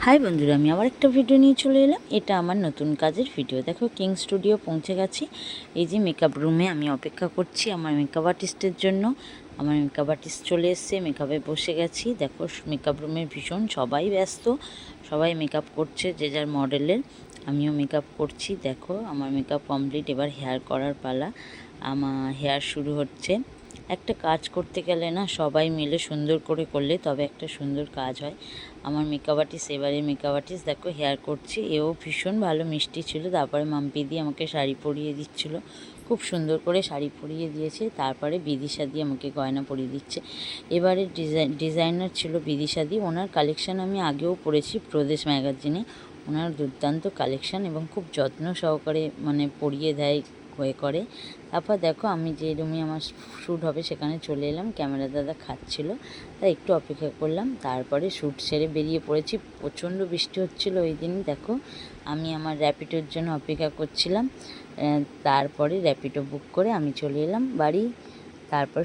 High বন্ধুরা, আমি আবার একটা ভিডিও নিয়ে চলে এলাম। এটা আমার নতুন কাজের ভিডিও। দেখো, কিং স্টুডিও পৌঁছে গেছি। এই যে মেকআপ রুমে আমি অপেক্ষা করছি আমার মেকআপ আর্টিস্টের জন্য। আমার মেকআপ আর্টিস্ট চলে এসছে, মেকআপে বসে গেছি। দেখো, মেকআপ রুমে ভীষণ সবাই ব্যস্ত, সবাই মেকআপ করছে যে যার মডেলের। আমিও মেকআপ করছি। দেখো, আমার মেকআপ কমপ্লিট, এবার হেয়ার করার পালা। আমার হেয়ার শুরু হচ্ছে। একটা কাজ করতে গেলে না, সবাই মিলে সুন্দর করে করলে তবে একটা সুন্দর কাজ হয়। আমার মেকআপ আর্টিস্ট, এবারে মেকআপ আর্টিস্ট দেখো হেয়ার করছে। এও ভীষণ ভালো মিষ্টি ছিল। তারপরে মাম্পি দিয়ে আমাকে শাড়ি পরিয়ে দিচ্ছিলো, খুব সুন্দর করে শাড়ি পরিয়ে দিয়েছে। তারপরে বিদিশা দিয়ে আমাকে গয়না পরিয়ে দিচ্ছে। এবারে ডিজাইনার ছিল বিদিশা দি। ওনার কালেকশান আমি আগেও পরেছি প্রদেশ ম্যাগাজিনে। ওনার দুর্দান্ত কালেকশান এবং খুব যত্ন সহকারে পরিয়ে দেয় হয়ে করে। তারপর দেখো, আমি যে রুমে আমার শ্যুট হবে সেখানে চলে এলাম। ক্যামেরা দাদা খাচ্ছিল, তাই একটু অপেক্ষা করলাম। তারপরে শ্যুট সেরে বেরিয়ে পড়েছি। প্রচণ্ড বৃষ্টি হচ্ছিলো ওই দিন। দেখো, আমি আমার র্যাপিডোর জন্য অপেক্ষা করছিলাম। তারপরে র্যাপিডো বুক করে আমি চলে এলাম বাড়ি। তারপর